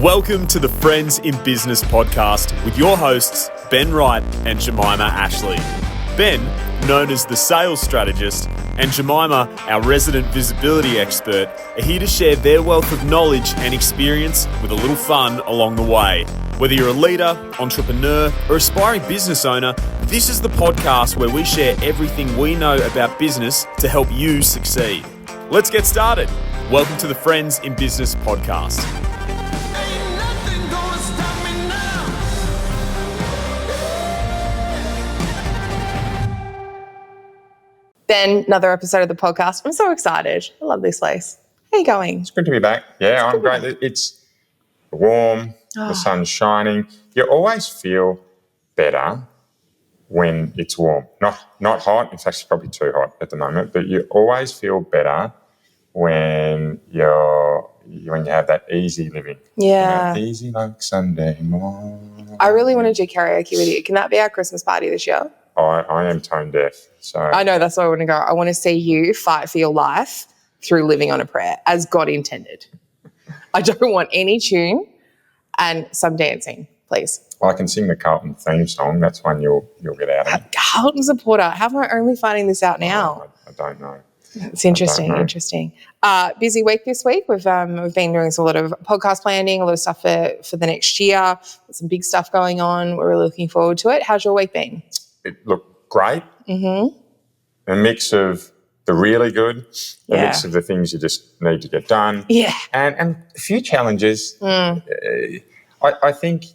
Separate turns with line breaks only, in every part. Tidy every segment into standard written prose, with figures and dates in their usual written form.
Welcome to the Friends in Business podcast with your hosts, Ben Wright and Jemimah Ashleigh. Ben, known as the sales strategist, and Jemimah, our resident visibility expert, are here to share their wealth of knowledge and experience with a little fun along the way. Whether you're a leader, entrepreneur, or aspiring business owner, this is the podcast where we share everything we know about business to help you succeed. Let's get started. Welcome to the Friends in Business podcast.
Ben, another episode of the podcast. I'm so excited. I love this place. How are you going?
It's good to be back. Yeah, I'm great. It's warm, the sun's shining. You always feel better when it's warm. Not hot. In fact, it's probably too hot at the moment, but you always feel better when you have that easy living.
Yeah.
You know, easy like Sunday morning.
I really want to do karaoke with you. Can that be our Christmas party this year?
I am tone deaf, so
I know, that's where I want to go. I want to see you fight for your life through living on a prayer as God intended. I don't want any tune and some dancing, please.
I can sing the Carlton theme song. That's one you'll get out of me.
Carlton supporter. How am I only finding this out now?
I don't know.
It's interesting. Busy week this week. We've been doing a lot of podcast planning, a lot of stuff for the next year. There's some big stuff going on. We're really looking forward to it. How's your week been?
It looked great.
Mm-hmm.
A mix of the really good, a mix of the things you just need to get done.
Yeah.
And a few challenges. I think...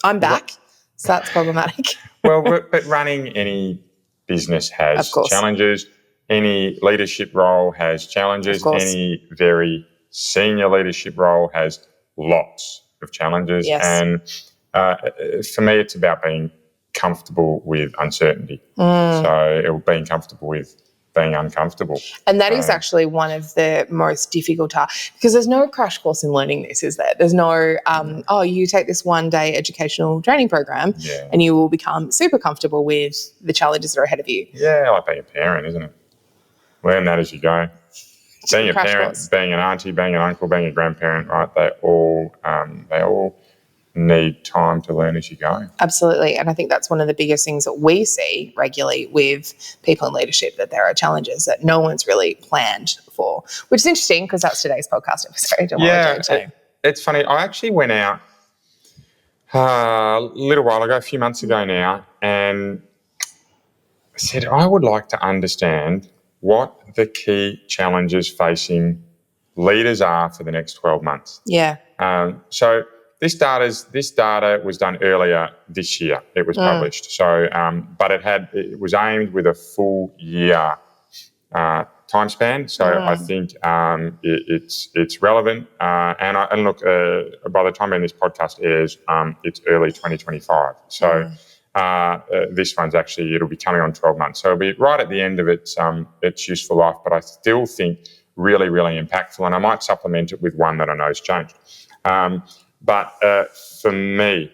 I'm back, so that's problematic.
Well, but running any business has challenges. Any leadership role has challenges. Any very senior leadership role has lots of challenges.
Yes.
And for me, it's about being comfortable with uncertainty. So being comfortable with being uncomfortable.
And that is actually one of the most difficult tasks, because there's no crash course in learning this, is there? There's no, you take this one-day educational training program and you will become super comfortable with the challenges that are ahead of you.
Yeah, like being a parent, isn't it? Learn that as you go. Being a parent, being an auntie, being an uncle, being a grandparent, right? They all need time to learn as you go.
Absolutely. And I think that's one of the biggest things that we see regularly with people in leadership, that there are challenges that no one's really planned for, which is interesting because that's today's podcast episode.
It's funny. I actually went out a little while ago, a few months ago now, and said I would like to understand what the key challenges facing leaders are for the next 12 months.
Yeah.
So This data was done earlier this year. It was published. So, but it was aimed with a full year time span. So I think it's relevant. And look, by the time when this podcast airs, it's early 2025. So this one's it'll be coming on 12 months. So it'll be right at the end of its useful life. But I still think really, really impactful. And I might supplement it with one that I know has changed. But for me,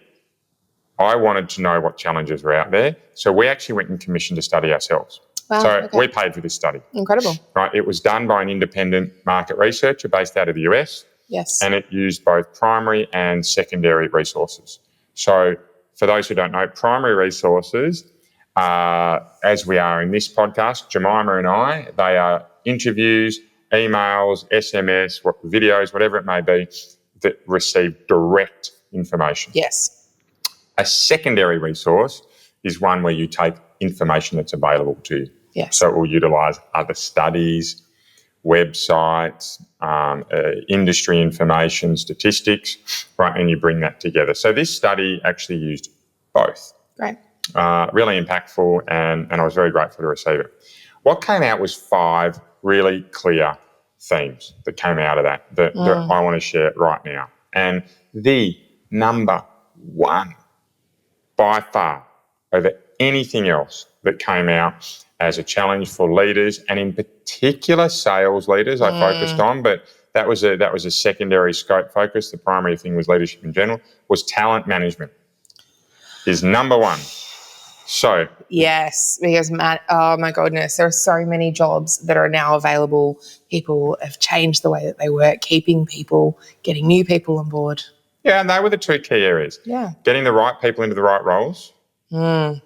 I wanted to know what challenges were out there. So we actually went and commissioned a study ourselves. Wow, we paid for this study.
Incredible.
Right. It was done by an independent market researcher based out of the US.
Yes.
And it used both primary and secondary resources. So for those who don't know, primary resources, as we are in this podcast, Jemimah and I, they are interviews, emails, SMS, videos, whatever it may be, that receive direct information.
Yes.
A secondary resource is one where you take information that's available to you.
Yes.
So it will utilise other studies, websites, industry information, statistics, right, and you bring that together. So this study actually used both.
Great.
Really impactful, and I was very grateful to receive it. What came out was 5 really clear themes that came out of that I want to share right now. And the number one, by far, over anything else that came out as a challenge for leaders, and in particular sales leaders I focused on, but that was a secondary scope focus. The primary thing was leadership in general, was talent management is number one. So
yes, because oh my goodness, there are so many jobs that are now available. People have changed the way that they work, keeping people, getting new people on board.
yeah, and they were the two key areas.
Yeah.
Getting the right people into the right roles and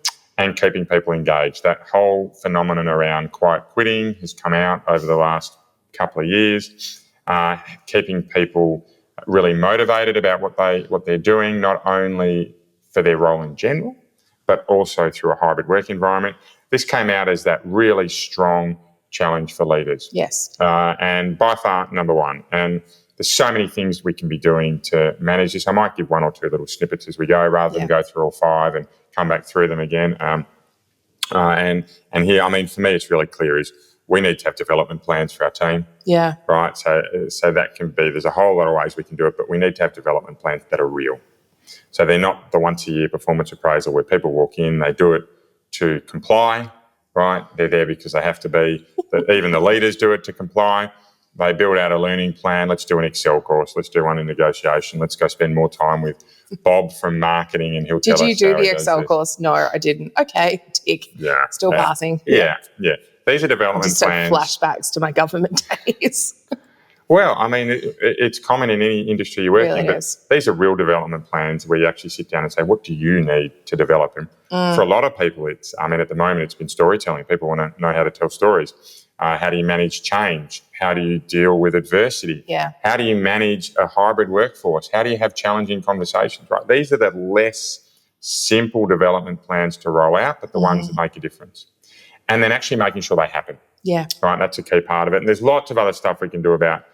keeping people engaged. That whole phenomenon around quiet quitting has come out over the last couple of years. Keeping people really motivated about what they're doing, not only for their role in general, but also through a hybrid work environment. This came out as that really strong challenge for leaders.
Yes.
And by far number one. And there's so many things we can be doing to manage this. I might give one or two little snippets as we go rather than go through all five and come back through them again. And here, I mean, for me, it's really clear is we need to have development plans for our team.
Yeah.
Right. So that can be, there's a whole lot of ways we can do it, but we need to have development plans that are real. So they're not the once a year performance appraisal where people walk in, they do it to comply, right? They're there because they have to be. Even the leaders do it to comply. They build out a learning plan. Let's do an Excel course. Let's do one in negotiation. Let's go spend more time with Bob from marketing and he'll tell us.
Did you do the Excel course? No, I didn't. Okay, tick.
Yeah.
Still passing.
Yeah. These are development
just
plans.
Flashbacks to my government days.
Well, I mean, it's common in any industry you work in, but
is.
these are real development plans where you actually sit down and say, what do you need to develop? And for a lot of people, at the moment, it's been storytelling. People want to know how to tell stories. How do you manage change? How do you deal with adversity?
Yeah.
How do you manage a hybrid workforce? How do you have challenging conversations? Right? These are the less simple development plans to roll out, but the ones that make a difference. And then actually making sure they happen.
Yeah.
Right, that's a key part of it. And there's lots of other stuff we can do about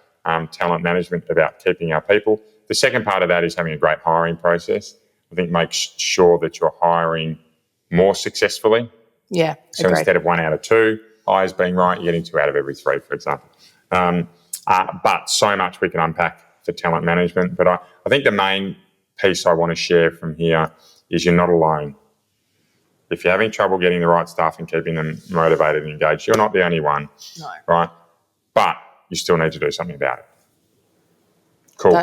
talent management, about keeping our people. The second part of that is having a great hiring process. I think make sure that you're hiring more successfully.
Yeah.
So
agreed.
instead of 1 out of 2 hires being right, you're getting 2 out of every 3, for example. But so much we can unpack for talent management. But I think the main piece I want to share from here is you're not alone. If you're having trouble getting the right staff and keeping them motivated and engaged, you're not the only one.
No.
Right? But you still need to do something about it. Cool.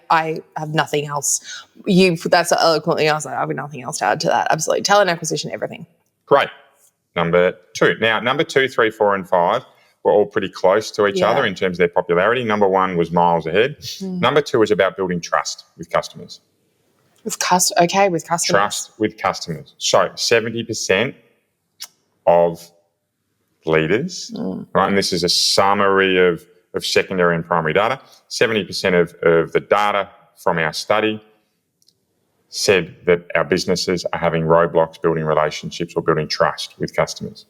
I have nothing else. That's eloquently, I was like, I have nothing else to add to that. Absolutely. Talent acquisition, everything.
Great. Number 2. Now, number 2, 3, 4, and 5 were all pretty close to each other in terms of their popularity. Number 1 was miles ahead. Number 2 is about building trust with customers.
With customers.
Trust with customers. So 70% of leaders, right, and this is a summary of secondary and primary data, 70% of the data from our study said that our businesses are having roadblocks building relationships or building trust with customers.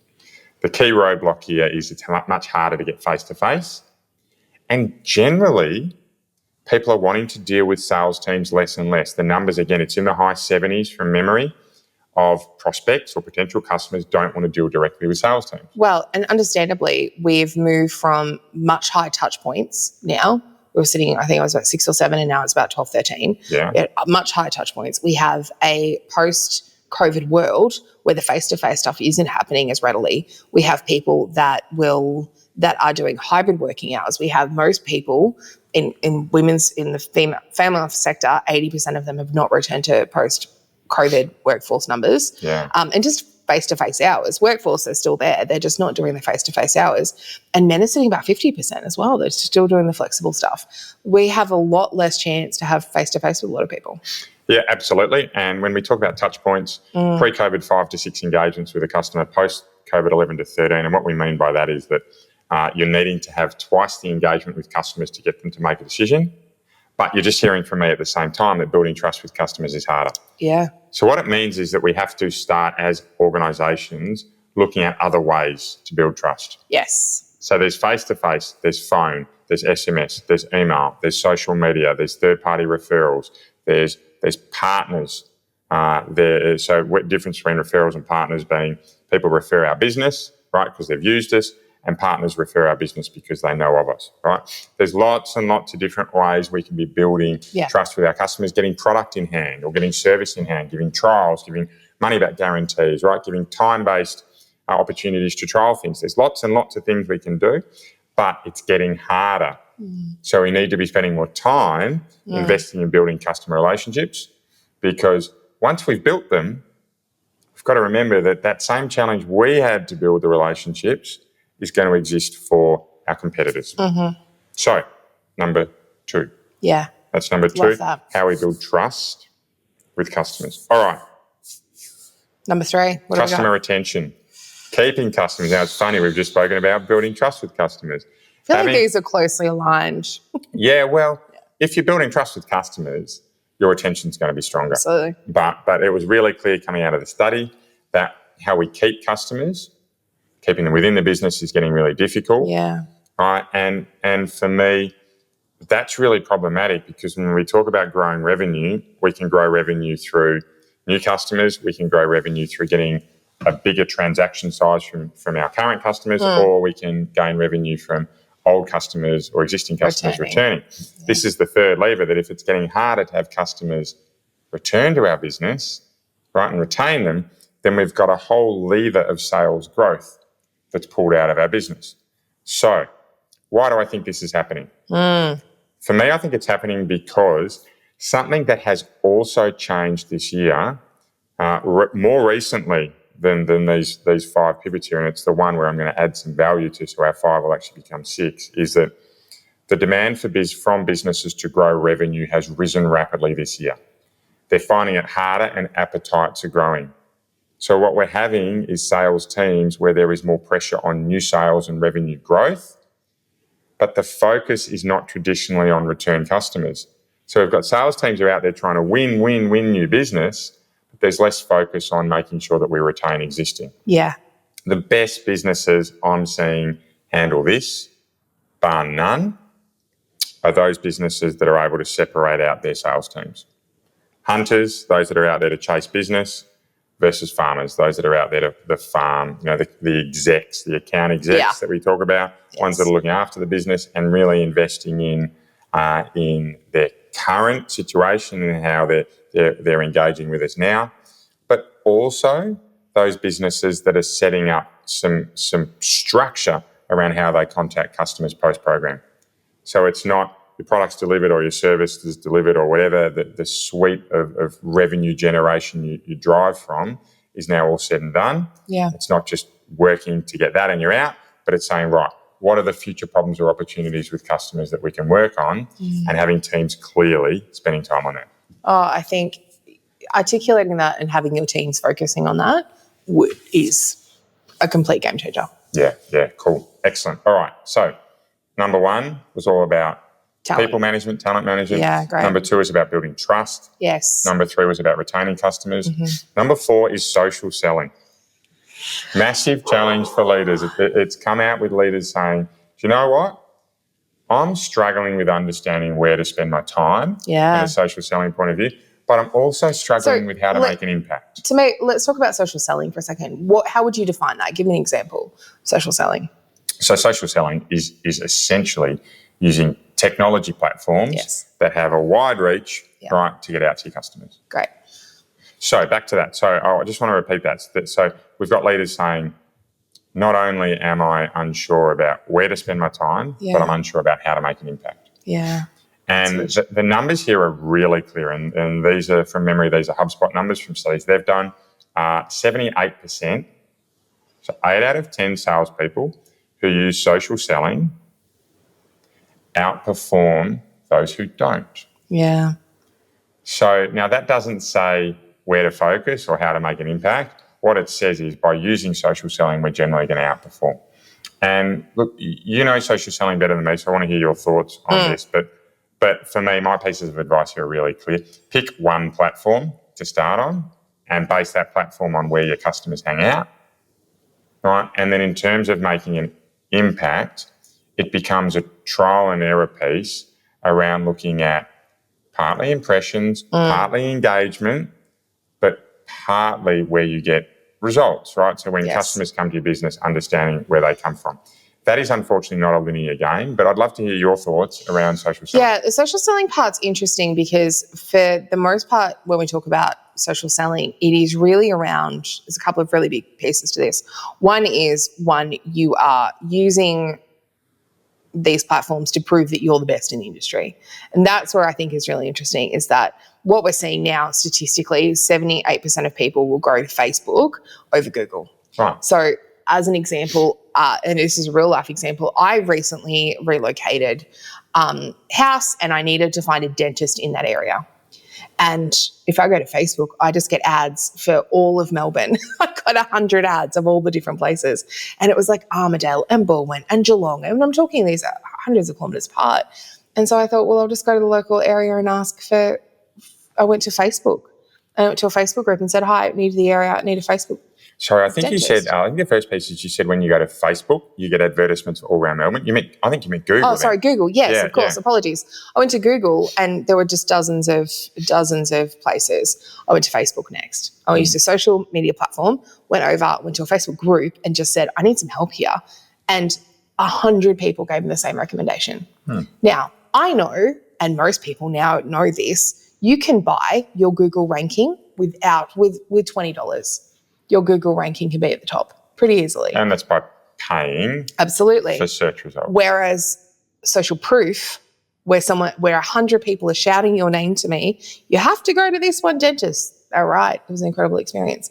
The key roadblock here is it's much harder to get face-to-face, and generally people are wanting to deal with sales teams less and less. The numbers, again, it's in the high 70s from memory of prospects or potential customers don't want to deal directly with sales teams.
Well, and understandably, we've moved from much higher touch points now. We were sitting, I think it was about 6 or 7, and now it's about 12, 13.
Yeah.
Much higher touch points. We have a post-COVID world where the face-to-face stuff isn't happening as readily. We have people that are doing hybrid working hours. We have most people in the family office sector, 80% of them have not returned to post-COVID workforce numbers.
Yeah.
And just face-to-face hours. Workforce are still there. They're just not doing the face-to-face hours. And men are sitting about 50% as well. They're still doing the flexible stuff. We have a lot less chance to have face-to-face with a lot of people.
Yeah, absolutely. And when we talk about touch points, pre-COVID 5 to 6 engagements with a customer, post-COVID 11 to 13. And what we mean by that is that you're needing to have twice the engagement with customers to get them to make a decision. But you're just hearing from me at the same time that building trust with customers is harder.
Yeah.
So what it means is that we have to start as organisations looking at other ways to build trust.
Yes.
So there's face-to-face, there's phone, there's SMS, there's email, there's social media, there's third-party referrals, there's partners. So what difference between referrals and partners being people refer our business, right, because they've used us, and partners refer our business because they know of us, right? There's lots and lots of different ways we can be building trust with our customers, getting product in hand or getting service in hand, giving trials, giving money-back guarantees, right? Giving time-based opportunities to trial things. There's lots and lots of things we can do, but it's getting harder. So we need to be spending more time investing in building customer relationships, because once we've built them, we've got to remember that same challenge we had to build the relationships is going to exist for our competitors.
Mm-hmm.
So, number 2.
Yeah.
That's number 2,
Love that.
how we build trust with customers. All right.
Number 3, what
Customer retention. Keeping customers. Now, it's funny, we've just spoken about building trust with customers.
I feel like these are closely aligned.
Yeah, well, if you're building trust with customers, your retention's going to be stronger.
Absolutely.
But it was really clear coming out of the study that how we keep customers, keeping them within the business is getting really difficult.
Yeah.
Right. And for me, that's really problematic because when we talk about growing revenue, we can grow revenue through new customers, we can grow revenue through getting a bigger transaction size from our current customers, or we can gain revenue from old customers or existing customers returning. Yeah. This is the third lever, that if it's getting harder to have customers return to our business, right, and retain them, then we've got a whole lever of sales growth that's pulled out of our business. So why do I think this is happening? For me, I think it's happening because something that has also changed this year, more recently than these 5 pivots here, and it's the one where I'm going to add some value to, so our 5 will actually become 6, is that the demand from businesses to grow revenue has risen rapidly this year. They're finding it harder and appetites are growing. So what we're having is sales teams where there is more pressure on new sales and revenue growth, but the focus is not traditionally on return customers. So we've got sales teams who are out there trying to win new business, but there's less focus on making sure that we retain existing.
Yeah.
The best businesses I'm seeing handle this, bar none, are those businesses that are able to separate out their sales teams. Hunters, those that are out there to chase business, versus farmers, those that are out there to farm, the execs, the account execs that we talk about, ones that are looking after the business and really investing in their current situation and how they're engaging with us now, but also those businesses that are setting up some structure around how they contact customers post-program. So it's not your product's delivered or your service is delivered or whatever, the suite of revenue generation you drive from is now all said and done.
Yeah.
It's not just working to get that and you're out, but it's saying, right, what are the future problems or opportunities with customers that we can work on, and having teams clearly spending time on that.
Oh, I think articulating that and having your teams focusing on that is a complete game changer.
Yeah, cool. Excellent. All right, so number 1 was all about people management, talent management.
Yeah, great.
Number 2 is about building trust.
Yes.
Number 3 was about retaining customers. Number 4 is social selling. Massive challenge for leaders. It's come out with leaders saying, do you know what? I'm struggling with understanding where to spend my time from a social selling point of view, but I'm also struggling with how to make an impact.
Let's talk about social selling for a second. How would you define that? Give me an example. Social selling.
So social selling is essentially using technology platforms that have a wide reach, right, to get out to your customers.
Great.
So back to that. So I just want to repeat that. So we've got leaders saying, not only am I unsure about where to spend my time, but I'm unsure about how to make an impact.
Yeah.
And the numbers here are really clear. And these are, from memory, these are HubSpot numbers from studies they've done. 78%, so 8 out of 10 salespeople who use social selling outperform those who don't.
Yeah.
So now that doesn't say where to focus or how to make an impact. What it says is by using social selling, we're generally going to outperform. And look, you know social selling better than me, so I want to hear your thoughts on this. But for me, my pieces of advice here are really clear. Pick one platform to start on and base that platform on where your customers hang out, right? And then in terms of making an impact, it becomes a trial and error piece around looking at partly impressions, partly engagement, but partly where you get results, right? So when customers come to your business, understanding where they come from. That is unfortunately not a linear game, but I'd love to hear your thoughts around social selling.
Yeah, the social selling part's interesting because for the most part, when we talk about social selling, it is really around, there's a couple of really big pieces to this. One is, you are using these platforms to prove that you're the best in the industry. And that's where I think is really interesting, is that what we're seeing now statistically, 78% of people will go to Facebook over Google.
Right.
So as an example, and this is a real life example, I recently relocated house and I needed to find a dentist in that area. And if I go to Facebook, I just get ads for all of Melbourne. I got 100 ads of all the different places. And it was like Armadale and Balwyn and Geelong. And I'm talking these are hundreds of kilometres apart. And so I thought, well, I'll just go to the local area and ask for, I went to Facebook. I went to a Facebook group and said, hi, I need the area, I need a Facebook.
Sorry, I think
dentist.
you said, I think the first piece is you said when you go to Facebook, you get advertisements all around Melbourne. I think you meant Google.
Oh, sorry, Google. Yes, of course. Yeah. Apologies. I went to Google and there were just dozens of places. I went to Facebook next. I used a social media platform, went to a Facebook group and just said, I need some help here. And 100 people gave me the same recommendation. Now, I know, and most people now know this, you can buy your Google ranking with $20. Your Google ranking can be at the top pretty easily.
And that's by paying
absolutely
for search results.
Whereas social proof, where 100 people are shouting your name to me, you have to go to this one dentist. All right. It was an incredible experience.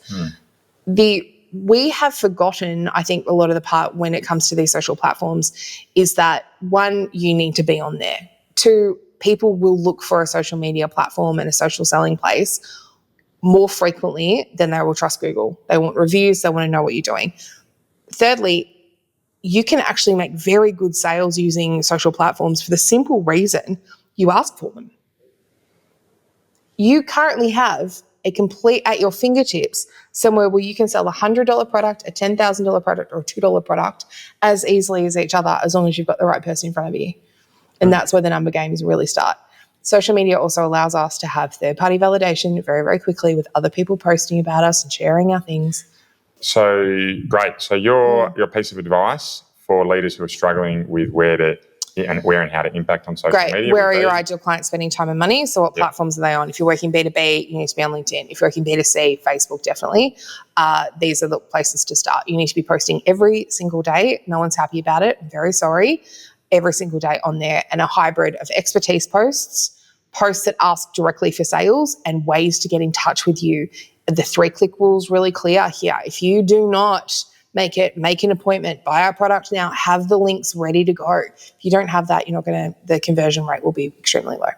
We have forgotten, I think, a lot of the part when it comes to these social platforms is that, one, you need to be on there. Two, people will look for a social media platform and a social selling place more frequently than they will trust Google. They want reviews. They want to know what you're doing. Thirdly, you can actually make very good sales using social platforms for the simple reason you ask for them. You currently have a complete, at your fingertips, somewhere where you can sell a $100 product, a $10,000 product, or a $2 product as easily as each other, as long as you've got the right person in front of you. And that's where the number games really start. Social media also allows us to have third-party validation very, very quickly with other people posting about us and sharing our things.
So, great. So your piece of advice for leaders who are struggling with where and how to impact on social media.
Where are your ideal clients spending time and money? So what platforms are they on? If you're working B2B, you need to be on LinkedIn. If you're working B2C, Facebook, definitely. These are the places to start. You need to be posting every single day. No one's happy about it. I'm very sorry. Every single day on there, and a hybrid of expertise posts that ask directly for sales, and ways to get in touch with you. The 3-click rule is really clear here. If you do not make an appointment, buy our product now, have the links ready to go. If you don't have that, the conversion rate will be extremely low.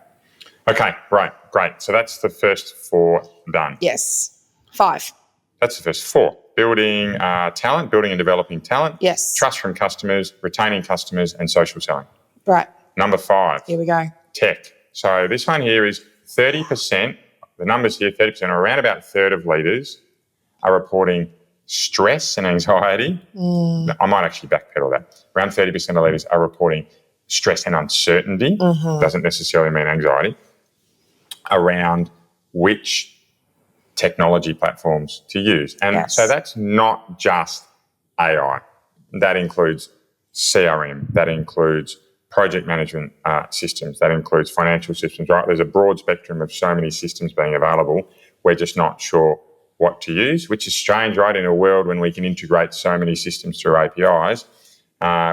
Okay, right, great. So that's the first 4 done.
Yes. 5.
That's the first 4. Building talent, building and developing talent.
Yes.
Trust from customers, retaining customers, and social selling.
Right.
Number 5.
Here we go.
Tech. So this one here is 30%, the numbers here, 30%, or around about a third of leaders are reporting stress and anxiety. I might actually backpedal that. Around 30% of leaders are reporting stress and uncertainty. Doesn't necessarily mean anxiety. Around which technology platforms to use. And so that's not just AI. That includes CRM. That includes project management systems. That includes financial systems, right? There's a broad spectrum of so many systems being available. We're just not sure what to use, which is strange, right? In a world when we can integrate so many systems through APIs,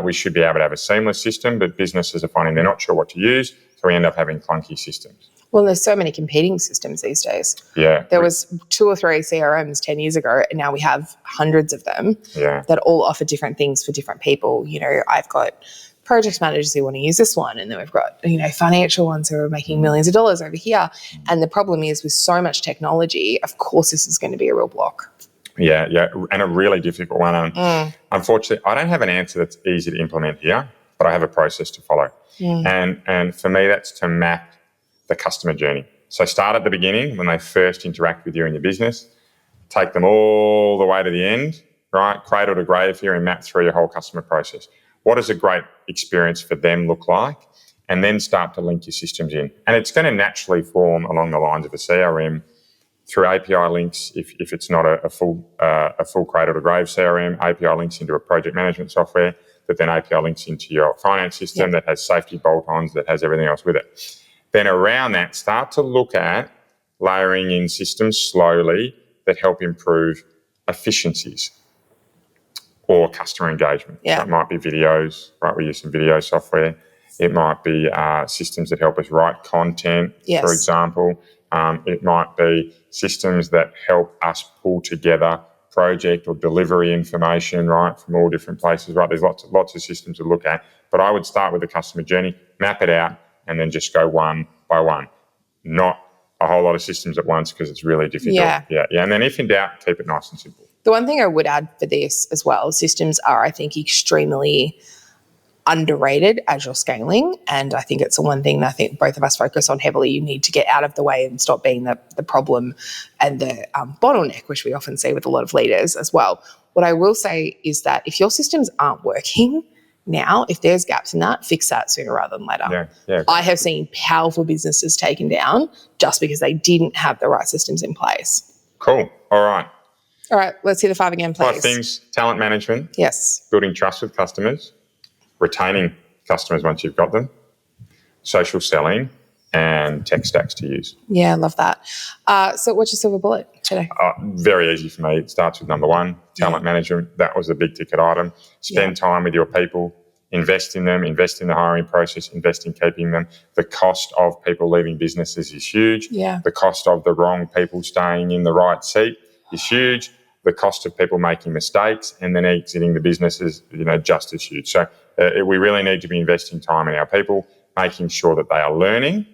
we should be able to have a seamless system, but businesses are finding they're not sure what to use, so we end up having clunky systems.
Well, there's so many competing systems these days.
Yeah.
There was 2 or 3 CRMs 10 years ago, and now we have hundreds of them that all offer different things for different people. I've got project managers who want to use this one, and then we've got, financial ones who are making millions of dollars over here. And the problem is, with so much technology, of course, this is going to be a real block.
Yeah, and a really difficult one. Unfortunately, I don't have an answer that's easy to implement here, but I have a process to follow. And for me, that's to map the customer journey. So start at the beginning when they first interact with you in your business, take them all the way to the end, right? Cradle to grave here, and map through your whole customer process. What does a great experience for them look like? And then start to link your systems in. And it's going to naturally form along the lines of a CRM through API links. If it's not a full cradle to grave CRM, API links into a project management software that then API links into your finance system that has safety bolt-ons, that has everything else with it. Then around that, start to look at layering in systems slowly that help improve efficiencies. or customer engagement.
Yeah.
So it might be videos, right? We use some video software. It might be systems that help us write content, for example. It might be systems that help us pull together project or delivery information, right, from all different places, right? There's lots of systems to look at. But I would start with the customer journey, map it out, and then just go one by one. Not a whole lot of systems at once because it's really difficult. Yeah. And then if in doubt, keep it nice and simple.
The one thing I would add for this as well, systems are, I think, extremely underrated as you're scaling. And I think it's the one thing that I think both of us focus on heavily. You need to get out of the way and stop being the problem and the bottleneck, which we often see with a lot of leaders as well. What I will say is that if your systems aren't working now, if there's gaps in that, fix that sooner rather than later.
Yeah.
I have seen powerful businesses taken down just because they didn't have the right systems in place.
Cool. All right,
let's hear the 5 again, please.
5 things: talent management.
Yes.
Building trust with customers. Retaining customers once you've got them. Social selling and tech stacks to use.
Yeah, I love that. So what's your silver bullet today?
Very easy for me. It starts with number 1, talent management. That was a big ticket item. Spend time with your people. Invest in them. Invest in the hiring process. Invest in keeping them. The cost of people leaving businesses is huge.
Yeah.
The cost of the wrong people staying in the right seat is huge. The cost of people making mistakes and then exiting the business is, just as huge. So we really need to be investing time in our people, making sure that they are learning,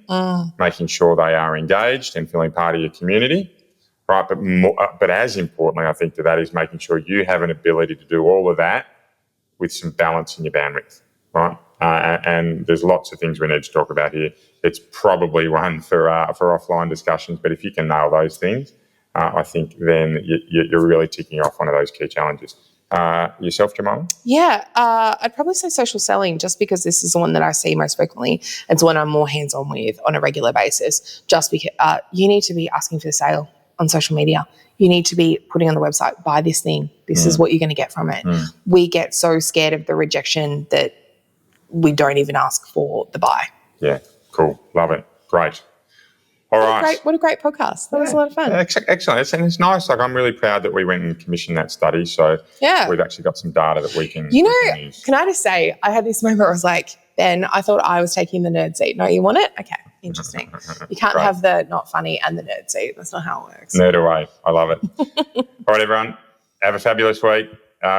making sure they are engaged and feeling part of your community, right? But as importantly, I think that is making sure you have an ability to do all of that with some balance in your bandwidth, right? And there's lots of things we need to talk about here. It's probably one for offline discussions, but if you can nail those things, I think then you're really ticking off one of those key challenges. Yourself, Jemimah?
Yeah, I'd probably say social selling, just because this is the one that I see most frequently. It's the one I'm more hands-on with on a regular basis, just because you need to be asking for the sale on social media. You need to be putting on the website, buy this thing. This is what you're going to get from it. We get so scared of the rejection that we don't even ask for the buy.
Yeah, cool. Love it. Great. All right.
What a great podcast. That was a lot of fun.
Excellent. And it's nice. Like, I'm really proud that we went and commissioned that study. So we've actually got some data that we can use.
Can I just say, I had this moment where I was like, Ben, I thought I was taking the nerd seat. No, you want it? Okay, interesting. You can't have the not funny and the nerd seat. That's not how it works.
Nerd away. I love it. All right, everyone. Have a fabulous week.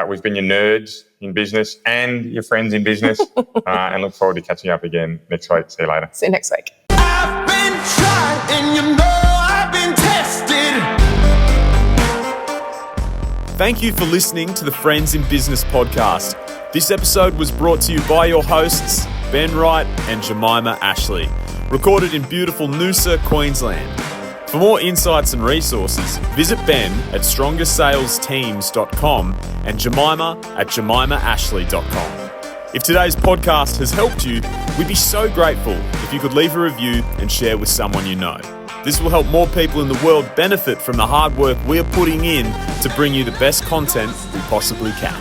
We've been your nerds in business and your friends in business. And look forward to catching up again next week. See you later.
See you next week.
I've been tried and I've been tested.
Thank you for listening to the Friends in Business podcast. This episode was brought to you by your hosts, Ben Wright and Jemimah Ashleigh, recorded in beautiful Noosa, Queensland. For more insights and resources, visit Ben at strongersalesteams.com and Jemimah at jemimahashleigh.com. If today's podcast has helped you, we'd be so grateful if you could leave a review and share with someone you know. This will help more people in the world benefit from the hard work we're putting in to bring you the best content we possibly can.